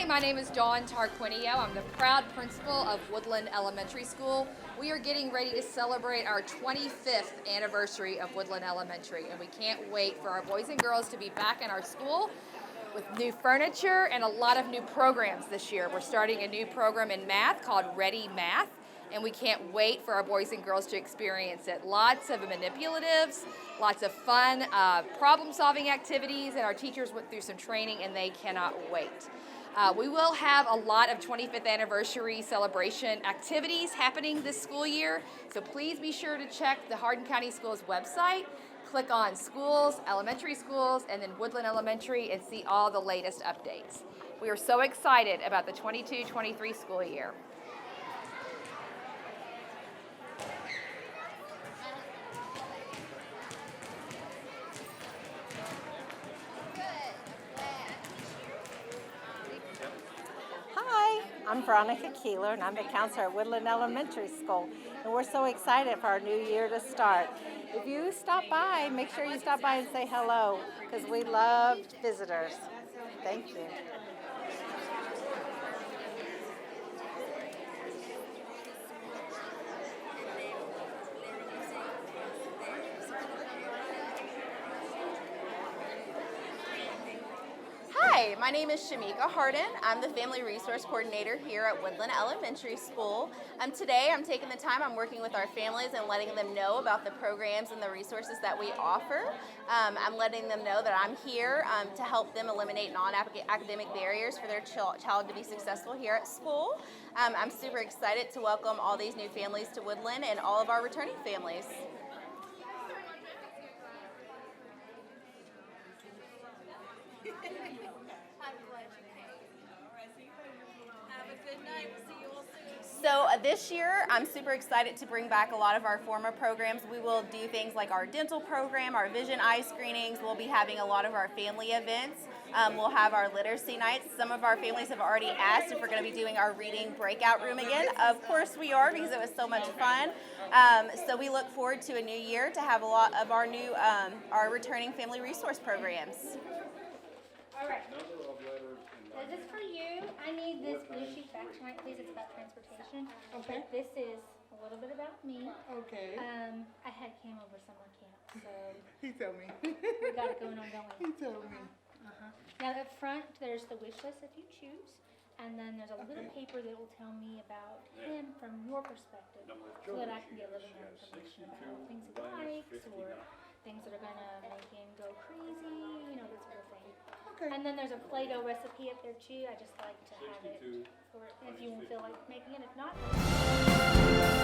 my name is Dawn Tarquinio. I'm the proud principal of Woodland Elementary School. We are getting ready to celebrate our 25th anniversary of Woodland Elementary, and we can't wait for our boys and girls to be back in our school with new furniture and a lot of new programs this year. We're starting a new program in math called Ready Math, and we can't wait for our boys and girls to experience it. Lots of manipulatives, lots of fun problem-solving activities, and our teachers went through some training and they cannot wait. We will have a lot of 25th anniversary celebration activities happening this school year, so please be sure to check the Hardin County Schools website, click on schools, elementary schools, and then Woodland Elementary and see all the latest updates. We are so excited about the 22-23 school year. I'm Veronica Keeler, and I'm the counselor at Woodland Elementary School, and we're so excited for our new year to start. If you stop by, make sure you stop by and say hello, because we love visitors. Thank you. Hi, my name is Shamika Hardin. I'm the Family Resource Coordinator here at Woodland Elementary School. Today I'm taking the time, I'm working with our families and letting them know about the programs and the resources that we offer. I'm letting them know that I'm here to help them eliminate non-academic barriers for their child to be successful here at school. I'm super excited to welcome all these new families to Woodland and all of our returning families. So this year, I'm super excited to bring back a lot of our former programs. We will do things like our dental program, our vision eye screenings. We'll be having a lot of our family events. We'll have our literacy nights. Some of our families have already asked if we're going to be doing our reading breakout room again. Of course we are, because it was so much fun. So we look forward to a new year to have a lot of our new, our returning family resource programs. All right. So this is for you. I need this blue sheet back tonight, please. It's about transportation. Okay. But this is a little bit about me. Okay. I had Cam over summer camp, so He told me. we got it going on, don't we? He told me. Now up front, there's the wish list if you choose, and then there's a little paper that will tell me about him from your perspective, so that I can get a little more information about things he likes or things that are gonna make him go crazy, you know, that sort of thing. Okay. And then there's a Play-Doh recipe up there too. I just like to have it for if you feel like making it. If not.